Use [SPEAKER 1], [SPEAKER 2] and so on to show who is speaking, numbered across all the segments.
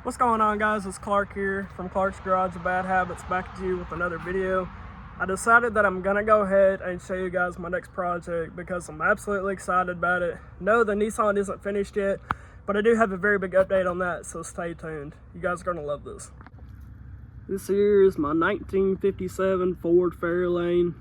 [SPEAKER 1] What's going on, guys? It's Clark here from Clark's Garage of Bad Habits, back at you with another video. I decided that I'm gonna go ahead and show you guys my next project because I'm absolutely excited about it. No, the Nissan isn't finished yet, but I do have a very big update on that, so stay tuned. You guys are gonna love this. This here is my 1957 Ford Fairlane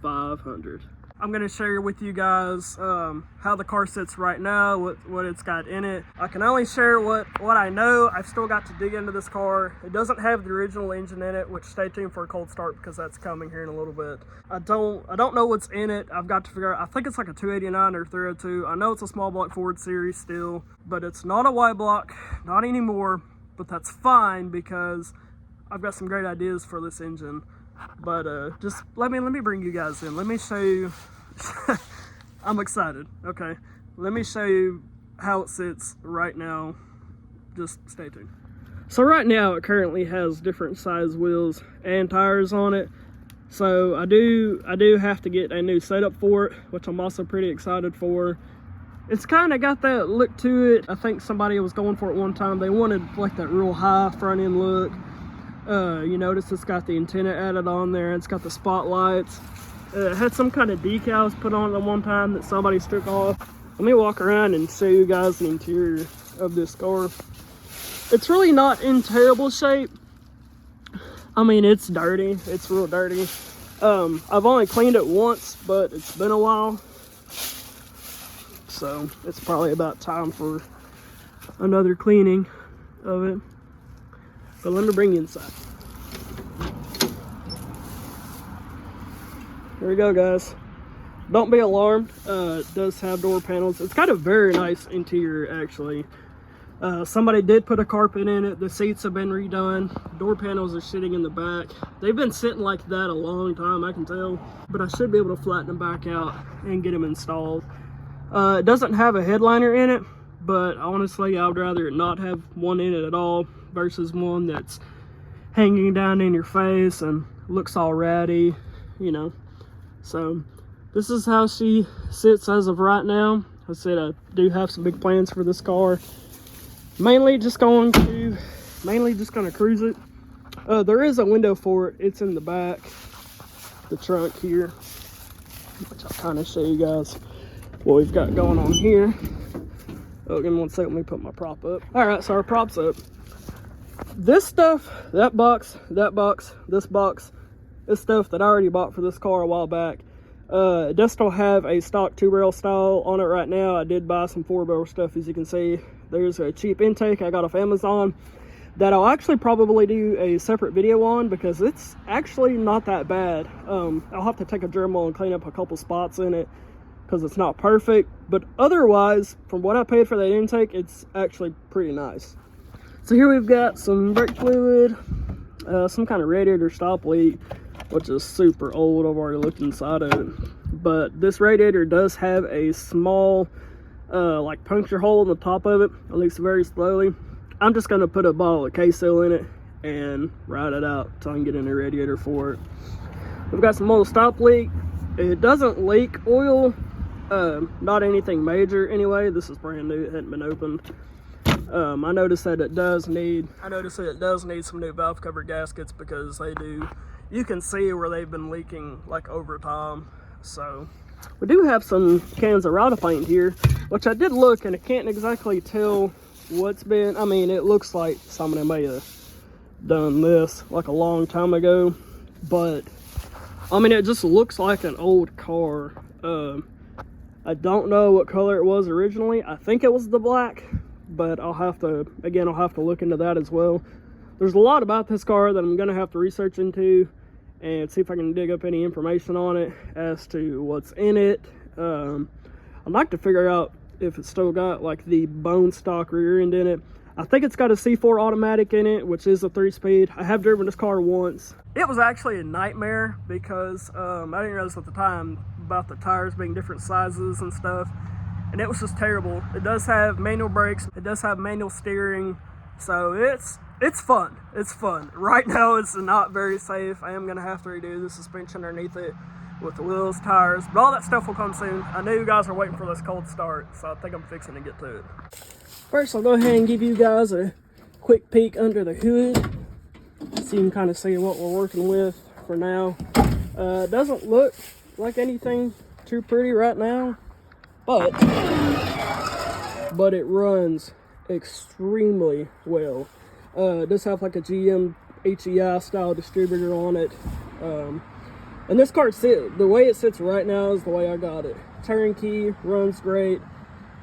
[SPEAKER 1] 500. I'm gonna share with you guys how the car sits right now, what it's got in it. I can only share what I know. I've still got to dig into this car. It doesn't have the original engine in it, which stay tuned for a cold start because that's coming here in a little bit. I don't know what's in it. I've got to figure out. I think it's like a 289 or 302. I know it's a small block Ford series still, but it's not a Y block, not anymore. But that's fine because I've got some great ideas for this engine. But just let me bring you guys in. Let me show you. I'm excited. Okay, let me show you how it sits right now. Just stay tuned. So right now it currently has different size wheels and tires on it. So I do have to get a new setup for it, which I'm also pretty excited for. It's kind of got that look to it. I think somebody was going for it one time. They wanted like that real high front end look. You notice it's got the antenna added on there. It's got the spotlights. It had some kind of decals put on it at one time that somebody took off. Let me walk around and show you guys the interior of this car. It's really not in terrible shape. I mean, it's dirty. It's real dirty. I've only cleaned it once, but it's been a while. So it's probably about time for another cleaning of it. But let me bring you inside. Here we go, guys. Don't be alarmed. It does have door panels. It's got a very nice interior, actually. Somebody did put a carpet in it. The seats have been redone. Door panels are sitting in the back. They've been sitting like that a long time, I can tell. But I should be able to flatten them back out and get them installed. It doesn't have a headliner in it, but honestly, I would rather not have one in it at all versus one that's hanging down in your face and looks all ratty, you know. So this is how she sits as of right now. I said I do have some big plans for this car. Mainly just gonna cruise it. There is a window for it. It's in the back, the trunk here, which I'll kind of show you guys what we've got going on here. Oh, give me 1 second, let me put my prop up. All right, so our prop's up. This stuff, that box, this box, is stuff that I already bought for this car a while back. It does still have a stock 2-barrel style on it right now. I did buy some 4-barrel stuff, as you can see. There's a cheap intake I got off Amazon that I'll actually probably do a separate video on because it's actually not that bad. I'll have to take a Dremel and clean up a couple spots in it because it's not perfect, but otherwise, from what I paid for that intake, it's actually pretty nice. So here we've got some brake fluid, some kind of radiator stop leak, which is super old. I've already looked inside of it. But this radiator does have a small like puncture hole in the top of it, at least very slowly. I'm just going to put a bottle of K-Seal in it and ride it out so I can get a new radiator for it. We've got some oil stop leak. It doesn't leak oil, not anything major anyway. This is brand new, it hadn't been opened. I noticed that it does need some new valve cover gaskets because they do, you can see where they've been leaking like over time. So we do have some cans of Rada paint here, which I did look and I can't exactly tell what's been. I mean, it looks like somebody may have done this like a long time ago, but I mean, it just looks like an old car. I don't know what color it was originally. I think it was the black, but I'll have to look into that as well. There's a lot about this car that I'm gonna have to research into and see if I can dig up any information on it as to what's in it. I'd like to figure out if it's still got like the bone stock rear end in it. I think it's got a C4 automatic in it, which is a 3-speed. I have driven this car once. It was actually a nightmare because I didn't realize at the time about the tires being different sizes and stuff, and it was just terrible. It does have manual brakes, it does have manual steering, so it's fun. It's fun. Right now it's not very safe. I am gonna have to redo the suspension underneath it with the wheels, tires, but all that stuff will come soon. I know you guys are waiting for this cold start, so I think I'm fixing to get to it. First, I'll go ahead and give you guys a quick peek under the hood so you can kind of see what we're working with for now. It doesn't look like anything too pretty right now, but it runs extremely well. It does have like a GM HEI style distributor on it, and this car the way it sits right now is the way I got it. Turnkey, runs great.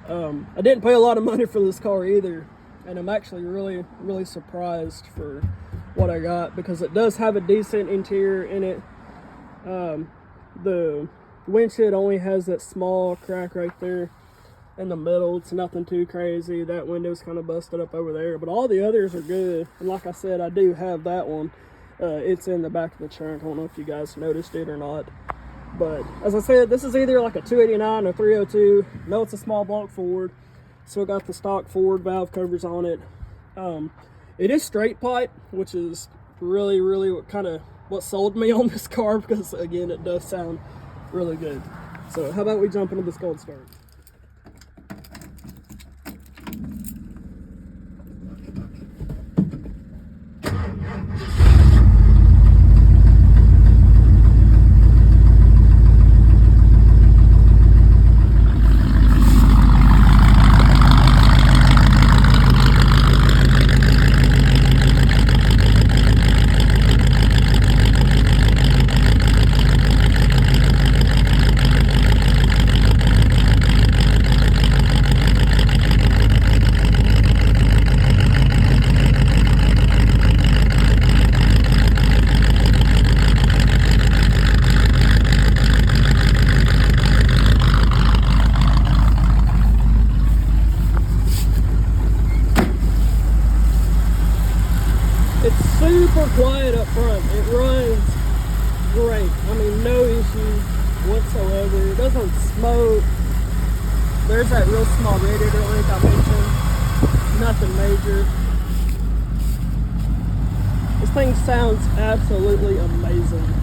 [SPEAKER 1] I didn't pay a lot of money for this car either, and I'm actually really surprised for what I got, because it does have a decent interior in it. The windshield only has that small crack right there in the middle. It's nothing too crazy. That window's kind of busted up over there, but all the others are good. And like I said, I do have that one. It's in the back of the trunk. I don't know if you guys noticed it or not, but as I said, this is either like a 289 or 302. No, it's a small block Ford. Still got the stock Ford valve covers on it. It is straight pipe, which is really what sold me on this car, because again, it does sound really good. So how about we jump into this cold start? Super quiet up front. It runs great. I mean, no issues whatsoever. It doesn't smoke. There's that real small radiator leak I mentioned. Nothing major. This thing sounds absolutely amazing.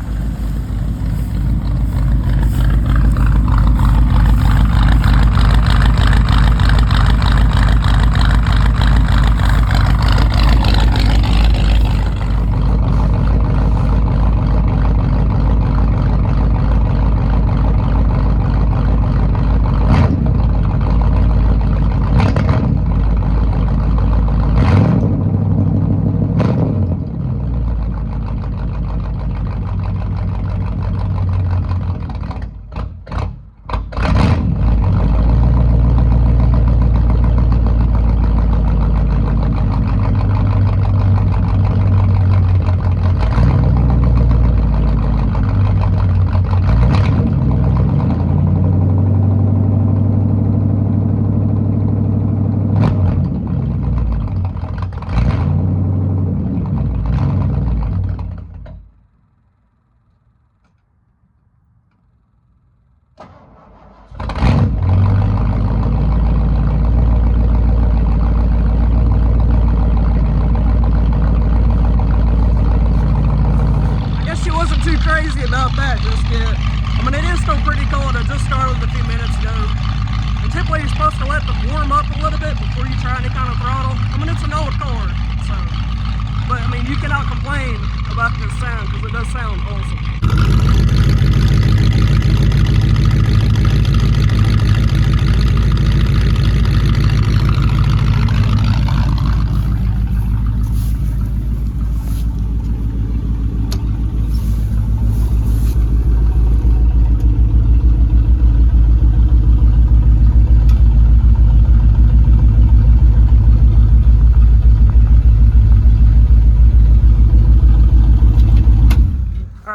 [SPEAKER 1] Crazy about that just yet. I mean, it is still pretty cold. I just started a few minutes ago. And typically you're supposed to let them warm up a little bit before you try any kind of throttle. I mean, it's an old car, so. But I mean, you cannot complain about this sound, because it does sound awesome.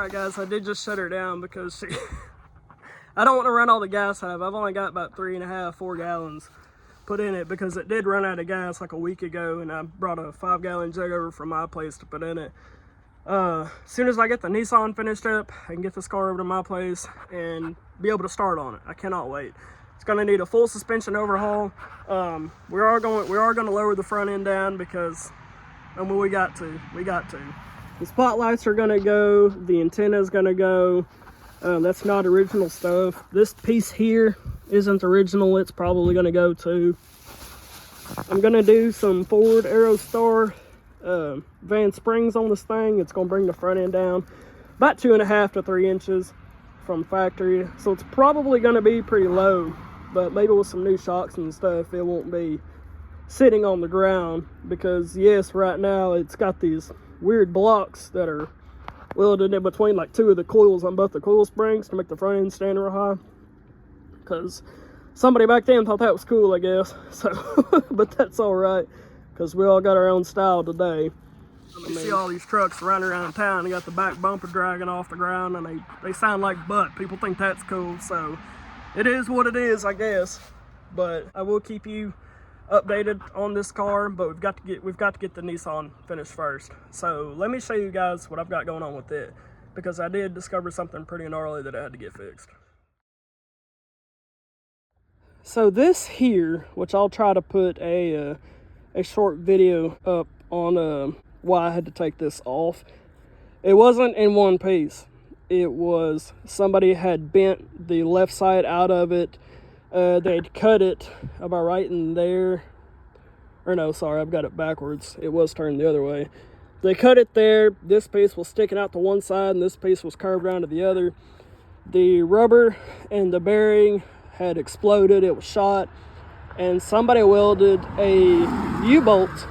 [SPEAKER 1] Guys, I did just shut her down because I don't want to run all the gas I have. I've only got about 3.5-4 gallons put in it, because it did run out of gas like a week ago, and I brought a 5-gallon jug over from my place to put in it. As soon as I get the Nissan finished up, I can get this car over to my place and be able to start on it. I cannot wait. It's going to need a full suspension overhaul. We are going to lower the front end down, because I mean, we got to. The spotlights are going to go. The antenna is going to go. That's not original stuff. This piece here isn't original. It's probably going to go too. I'm gonna do some Ford Aerostar van springs on this thing. It's gonna bring the front end down about 2.5 to 3 inches from factory, so it's probably gonna be pretty low, but maybe with some new shocks and stuff it won't be sitting on the ground, because yes, right now it's got these weird blocks that are welded in between like 2 of the coils on both the coil springs to make the front end stand real high, because somebody back then thought that was cool, I guess. So but that's all right, because we all got our own style today. You see all these trucks running around town, they got the back bumper dragging off the ground, and they sound like butt. People think that's cool, so it is what it is, I guess. But I will keep you updated on this car, but we've got to get the Nissan finished first. So let me show you guys what I've got going on with it, because I did discover something pretty gnarly that I had to get fixed. So this here, which I'll try to put a short video up on why I had to take this off. It wasn't in one piece. It was, somebody had bent the left side out of it. They'd cut it about right in there. Or no, sorry, I've got it backwards. It was turned the other way. They cut it there. This piece was sticking out to one side and this piece was curved around to the other. The rubber and the bearing had exploded. It was shot. And somebody welded a U-bolt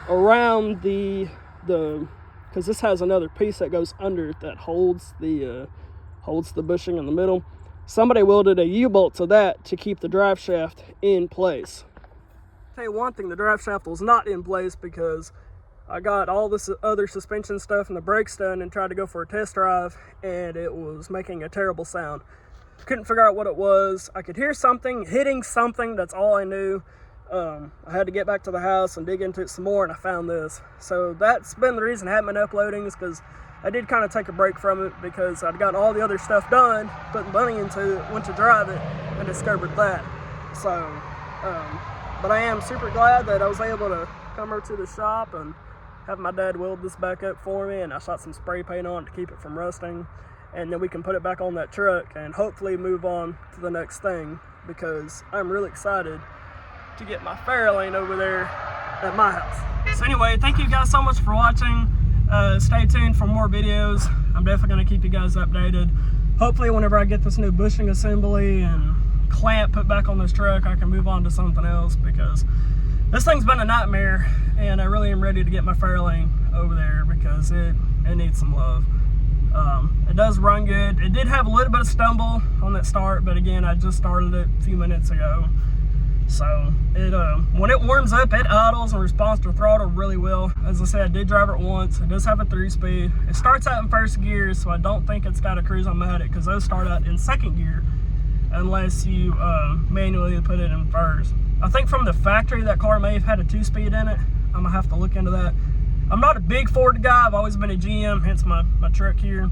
[SPEAKER 1] around the because this has another piece that goes under it that holds the bushing in the middle. Somebody welded a U-bolt to that to keep the drive shaft in place. Tell you one thing, the drive shaft was not in place, because I got all this other suspension stuff and the brakes done and tried to go for a test drive, and it was making a terrible sound. Couldn't figure out what it was. I could hear something hitting something, that's all I knew. I had to get back to the house and dig into it some more, and I found this. So that's been the reason I haven't been uploading, is because I did kind of take a break from it, because I'd gotten all the other stuff done, putting money into it, went to drive it, and discovered that. So, but I am super glad that I was able to come over to the shop and have my dad weld this back up for me, and I shot some spray paint on it to keep it from rusting, and then we can put it back on that truck and hopefully move on to the next thing, because I'm really excited to get my Fairlane over there at my house. So anyway, thank you guys so much for watching. Stay tuned for more videos. I'm definitely going to keep you guys updated. Hopefully whenever I get this new bushing assembly and clamp put back on this truck, I can move on to something else, because this thing's been a nightmare, and I really am ready to get my Fairlane over there, because it needs some love. It does run good. It did have a little bit of stumble on that start, but again, I just started it a few minutes ago. So it when it warms up, it idles and responds to throttle really well. As I said, I did drive it once. It does have a 3-speed. It starts out in first gear, so I don't think it's got a cruise-o-matic, because those start out in second gear unless you manually put it in first. I think from the factory that car may have had a 2-speed in it. I'm gonna have to look into that. I'm not a big Ford guy. I've always been a GM, hence my truck here.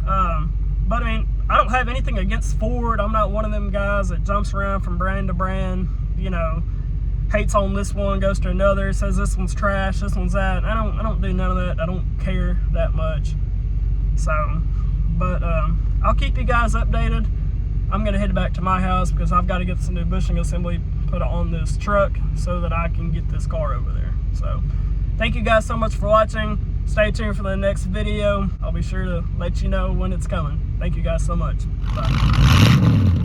[SPEAKER 1] But I mean, I don't have anything against Ford. I'm not one of them guys that jumps around from brand to brand, you know, hates on this one, goes to another, says this one's trash, this one's that. I don't do none of that. I don't care that much. So, but I'll keep you guys updated. I'm gonna head back to my house, because I've got to get some new bushing assembly put on this truck so that I can get this car over there. So thank you guys so much for watching. Stay tuned for the next video. I'll be sure to let you know when it's coming. Thank you guys so much. Bye.